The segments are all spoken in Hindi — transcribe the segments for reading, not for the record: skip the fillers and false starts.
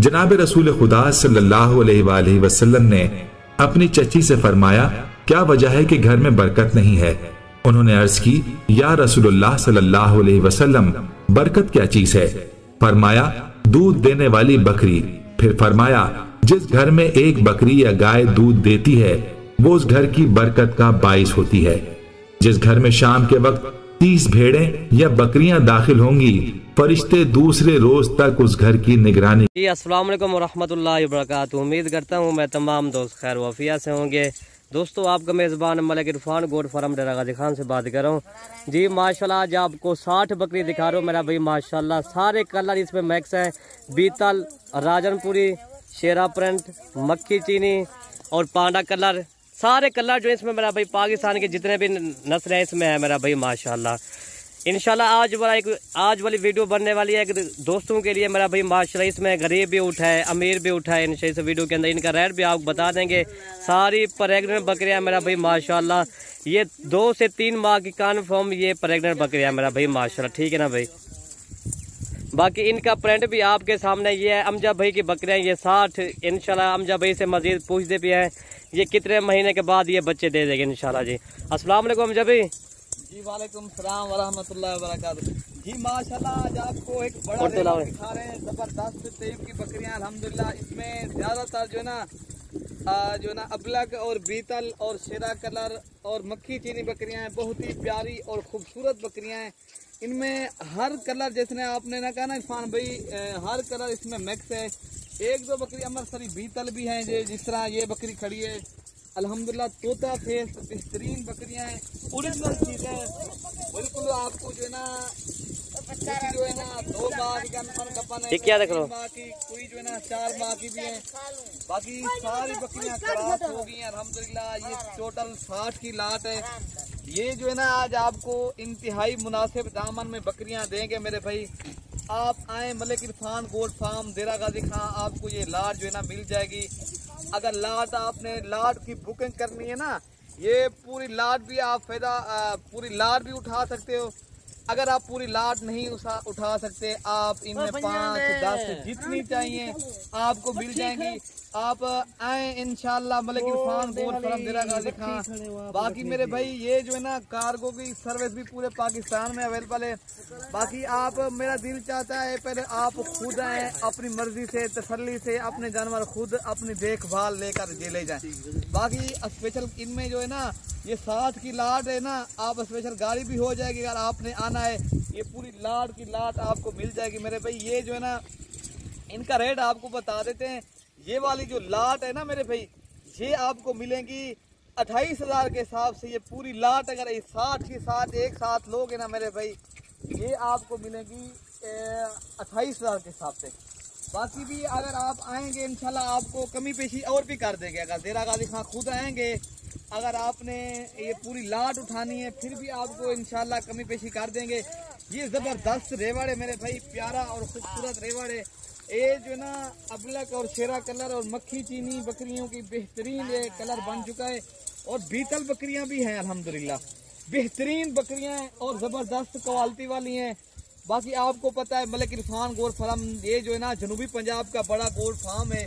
जनाब रसूल खुदा सल्लल्लाहु अलैहि वसल्लम ने अपनी चची से फरमाया, क्या वजह है कि घर में बरकत नहीं है? उन्होंने अर्ज की, या रसूलुल्लाह सल्लल्लाहु अलैहि वसल्लम, बरकत क्या चीज है? फरमाया, दूध देने वाली बकरी। फिर फरमाया, जिस घर में एक बकरी या गाय दूध देती है वो उस घर की बरकत का बाइस होती है। जिस घर में शाम के वक्त 30 भेड़ें या बकरियां दाखिल होंगी, फरिश्ते दूसरे रोज तक उस घर की निगरानी। अस्सलाम वालेकुम रहमतुल्लाहि व बरकातुहू। उम्मीद करता हूँ मैं तमाम दोस्त खैर वफिया से होंगे। दोस्तों, आपका मेज़बान मलिक इरफान गोट फार्म डेरा गाजी खान से बात कर रहा हूँ जी। माशाल्लाह आज आपको 60 बकरी दिखा रहा हूँ मेरा भाई। माशाल्लाह सारे कलर इसमें मैक्स हैं, बीतल, राजनपुरी, शेरा प्रिंट, मक्खी चीनी और पांडा कलर। सारे कलर जो इसमें मेरा भाई पाकिस्तान के जितने भी नस्ल हैं इसमें है मेरा भाई माशाल्लाह। इंशाल्लाह आज वाली वीडियो बनने वाली है दोस्तों के लिए मेरा भाई माशाल्लाह। इसमें गरीब भी उठा है, अमीर भी उठा है। इंशाल्लाह इस वीडियो के अंदर इनका रेट भी आपको बता देंगे। सारी प्रेग्नेंट बकरियां मेरा भाई माशाल्लाह। ये 2 से 3 माह की कन्फर्म ये प्रेग्नेंट बकरियां मेरा भाई माशाल्लाह। ठीक है ना भाई। बाकी इनका प्रिंट भी आपके सामने ये है। अमजा भाई की बकरियां ये 60। इंशाल्लाह अमजा भाई से मजीद पूछते भी हैं ये कितने महीने के बाद ये बच्चे दे देंगे इंशाल्लाह जी। अस्सलाम वालेकुम अमजा भाई। जी वालेकुम सलाम व रहमतुल्लाहि व बरकातुहू। जी माशाल्लाह आज आपको एक बड़ा रेट दिखा रहे हैं, जबरदस्त तैयब की बकरियां अल्हम्दुलिल्लाह। इसमें ज्यादातर जो है ना अबलग और बीतल और शेरा कलर और मक्खी चीनी बकरियां हैं। बहुत ही प्यारी और खूबसूरत बकरियां हैं। इनमें हर कलर जैसे आपने ना कहा ना इरफान भाई, हर कलर इसमें मिक्स है। 1-2 बकरी अमृतसरी बीतल भी हैं, जिस तरह ये बकरी खड़ी है अल्हम्दुलिल्लाह। तोता फेस बेहतरीन बकरियां हैं, ओरिजिनल चीजें बिल्कुल। आपको जो है ना 2 माह की कपन है, 3 माह की, कोई जो है ना 4 माह की भी है। बाकी सारी बकरियां क्रॉस हो गई हैं अल्हम्दुलिल्लाह। ये टोटल 60 की लाट है। ये जो है ना आज आपको इंतहाई मुनासिब दामन में बकरियां देंगे मेरे भाई। आप आए मलिक इरफान गोट फार्म डेरा गाजी खां, आपको ये लाट जो है ना मिल जाएगी। अगर लाट आपने लाट की बुकिंग करनी है ना, ये पूरी लाट भी आप पूरी लाट भी उठा सकते हो। अगर आप पूरी लाट नहीं उठा सकते, आप इनमें 5-10 जितनी चाहिए आपको मिल जाएंगी। आप आए इंशाल्लाह मलिक इरफान गोट फार्म डेरा गाजी खां। बाकी मेरे भाई ये जो है ना कार्गो की सर्विस भी पूरे पाकिस्तान में अवेलेबल है। बाकी आप, मेरा दिल चाहता है पहले आप खुद आए अपनी मर्जी से, तसल्ली से अपने जानवर खुद अपनी देखभाल लेकर ले जाएं। बाकी स्पेशल इनमें जो है ना ये 60 की लाट है ना, आप स्पेशल गाड़ी भी हो जाएगी अगर आपने आना है। ये पूरी लाट की लाट आपको मिल जाएगी मेरे भाई। ये जो है ना इनका रेट आपको बता देते हैं। ये वाली जो लाट है ना मेरे भाई, ये आपको मिलेंगी 28,000 के हिसाब से। ये पूरी लाट अगर 60 की 60 एक साथ लोगे ना मेरे भाई, ये आपको मिलेगी 28,000 के हिसाब से। बाकी भी अगर आप आएंगे इंशाल्लाह आपको कमी पेशी और भी कर देंगे। अगर डेरा गाजी खां खुद आएंगे, अगर आपने ये पूरी लाट उठानी है फिर भी आपको इंशाल्लाह कमी पेशी कर देंगे। ये जबरदस्त रेवड़ है मेरे भाई, प्यारा और खूबसूरत रेवड़ है। ये जो ना अबलक और शेरा कलर और मक्खी चीनी बकरियों की बेहतरीन ये कलर बन चुका है। और बीतल बकरियां भी हैं अल्हम्दुलिल्लाह, बेहतरीन बकरियां हैं और जबरदस्त क्वालिटी वाली हैं। बाकी आपको पता है मलिक इरफान गोट फार्म ये जो है ना जनूबी पंजाब का बड़ा गोट फार्म है।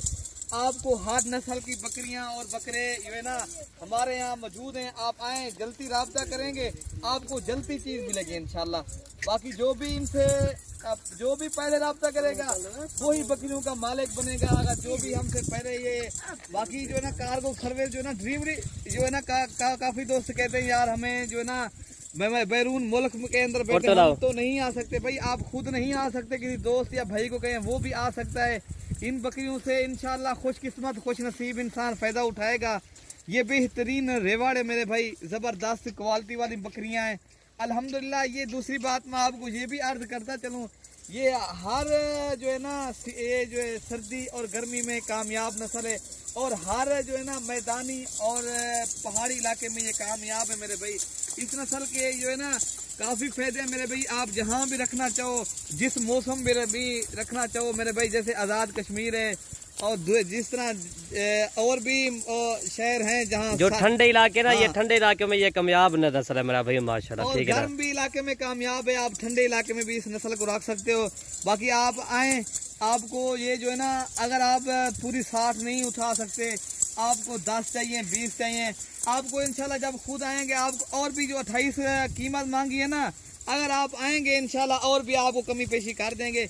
आपको हर नस्ल की बकरियां और बकरे जो है ना हमारे यहाँ मौजूद हैं। आप आए, जल्दी राब्ता करेंगे आपको जल्दी चीज मिलेगी इंशाल्लाह। बाकी जो भी पहले राब्ता करेगा वही बकरियों का मालिक बनेगा। अगर जो भी हमसे पहले ये बाकी जो है ना कार्गो सर्विस जो है ना डिलीवरी जो है ना काफी दोस्त कहते हैं यार हमें जो है ना मैं बैरून मुल्क के अंदर बैठे हम तो नहीं आ सकते। भाई आप खुद नहीं आ सकते, किसी दोस्त या भाई को कहें वो भी आ सकता है। इन बकरियों से इंशाल्लाह खुशकिस्मत खुश नसीब इंसान फायदा उठाएगा। ये बेहतरीन रेवाड़ है मेरे भाई, जबरदस्त क्वालिटी वाली बकरियां हैं अल्हम्दुलिल्लाह। ये दूसरी बात मैं आपको ये भी अर्ज करता चलूँ, ये हर जो है ना ये जो है सर्दी और गर्मी में कामयाब नस्ल है। और हर जो है ना मैदानी और पहाड़ी इलाके में ये कामयाब है मेरे भाई। इस नस्ल के जो है ना काफ़ी फायदे हैं मेरे भाई। आप जहाँ भी रखना चाहो, जिस मौसम में भी रखना चाहो मेरे भाई, जैसे आज़ाद कश्मीर है और जिस तरह और भी शहर हैं जहाँ जो ठंडे इलाके ना, ये ठंडे इलाके में ये कामयाब नस्ल है मेरा भाई माशाल्लाह। ठीक है, गर्म भी इलाके में कामयाब है, आप ठंडे इलाके में भी इस नस्ल को रख सकते हो। बाकी आप आए आपको ये जो है ना, अगर आप पूरी 60 नहीं उठा सकते, आपको 10 चाहिए, 20 चाहिए, आपको इंशाल्लाह जब खुद आएंगे आपको और भी जो 28 कीमत मांगी है ना, अगर आप आएंगे इंशाल्लाह और भी आपको कमी पेशी कर देंगे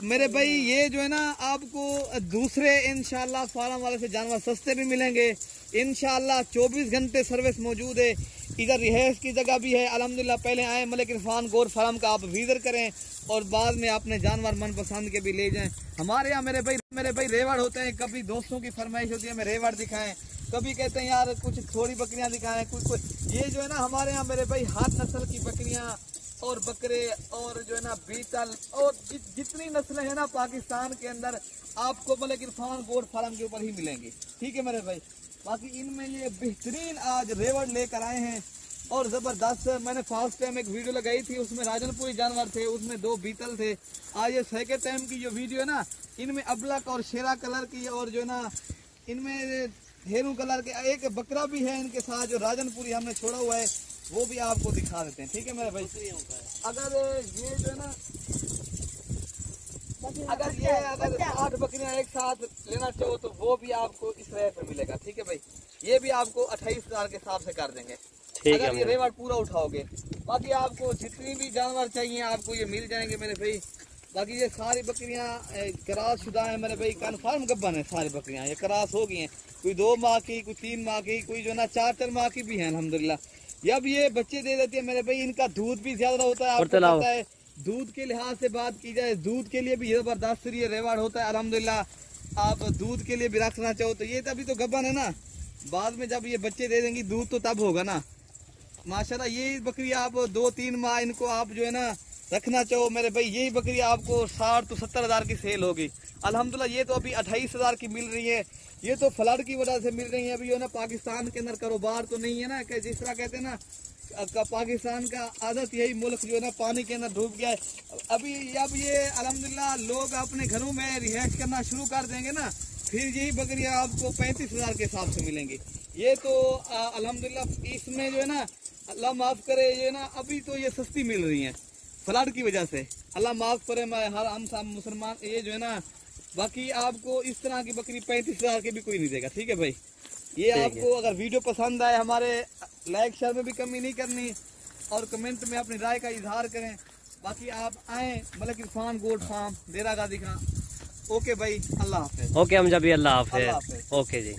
मेरे भाई। ये जो है ना, आपको दूसरे इंशाल्लाह फार्म वाले से जानवर सस्ते भी मिलेंगे इंशाल्लाह। 24 घंटे सर्विस मौजूद है, इधर रिहाइश की जगह भी है अल्हम्दुलिल्लाह। पहले आए मलिक इरफान गोट फार्म का आप विजिट करें और बाद में अपने जानवर मनपसंद के भी ले जाएं। हमारे यहाँ मेरे भाई रेवड़ होते हैं, कभी दोस्तों की फरमाइश होती है हमें रेवड़ दिखाएं, कभी कहते हैं यार कुछ थोड़ी बकरियां दिखाएं, कुछ ये जो है ना हमारे यहाँ मेरे भाई हाथ नस्ल की बकरियां और बकरे और जो है ना बीतल और जितनी नस्लें हैं ना पाकिस्तान के अंदर आपको मलिक इरफान गोट फार्म के ऊपर ही मिलेंगी। ठीक है मेरे भाई। बाकी इनमें ये बेहतरीन आज रेवड़ लेकर आए हैं और जबरदस्त। मैंने फर्स्ट टाइम एक वीडियो लगाई थी, उसमें राजनपुरी जानवर थे, उसमें 2 बीतल थे। आज ये सेकंड टाइम की जो वीडियो है ना, इनमें अबलक और शेरा कलर की और जो है ना इनमें हेरू कलर के एक बकरा भी है इनके साथ, जो राजनपुरी हमने छोड़ा हुआ है, वो भी आपको दिखा देते हैं। ठीक है मेरे भाई। अगर ये जो है ना, अगर 8 बकरियां एक साथ लेना चाहो तो वो भी आपको इस रेट पे मिलेगा। ठीक है भाई। ये भी आपको 28,000 के हिसाब से कर देंगे अगर ये रेवड़ पूरा उठाओगे। बाकी आपको जितनी भी जानवर चाहिए आपको ये मिल जाएंगे मेरे भाई। बाकी ये सारी बकरियां क्रॉस शुदा है मेरे भाई, कन्फर्म गब्बन है सारी बकरियां, ये क्रॉस हो गई हैं। कोई 2 माह की, कोई 3 माह की, कोई जो ना 4 माह की भी है अल्हम्दुलिल्लाह। जब ये बच्चे दे देती है मेरे भाई, इनका दूध भी ज्यादा होता है, आपको पता है। दूध के लिहाज से बात की जाए, दूध के लिए भी जबरदस्त ये रेवड़ होता है अल्हम्दुलिल्लाह। आप दूध के लिए भी रखना चाहो तो ये तभी तो गब्बन है ना, बाद में जब ये बच्चे दे देंगी दूध तो तब होगा ना माशाल्लाह। ये बकरी आप 2-3 माह इनको आप जो है ना रखना चाहो मेरे भाई, यही बकरी आपको 60 तो 70,000 की सेल होगी अल्हम्दुलिल्लाह। ये तो अभी 28,000 की मिल रही है, ये तो फ्लड की वजह से मिल रही है। अभी जो है ना पाकिस्तान के अंदर कारोबार तो नहीं है ना, कि जिस तरह कहते हैं ना पाकिस्तान का आदत यही मुल्क जो है ना पानी के अंदर डूब गया है। अब ये अल्हम्दुलिल्लाह लोग अपने घरों में रिहाइश करना शुरू कर देंगे ना, फिर यही बकरियां आपको 35,000 के हिसाब से मिलेंगी। ये तो अल्हम्दुलिल्लाह इसमें जो है ना अल्लाह माफ़ करे, ये ना अभी तो ये सस्ती मिल रही हैं फ्लड की वजह से, अल्लाह माफ़ करे हम सब मुसलमान ये जो है ना। बाकी आपको इस तरह की बकरी 35,000 की भी कोई नहीं देगा। ठीक है भाई। ये आपको अगर वीडियो पसंद आए, हमारे लाइक शेयर में भी कमी नहीं करनी और कमेंट में अपनी राय का इजहार करें। बाकी आप आए मलिक इरफान गोट फार्म, डेरा गाजी खां। ओके भाई, अल्लाह हाफिज़। ओके हम जब भी अल्लाह हाफिज़। ओके जी।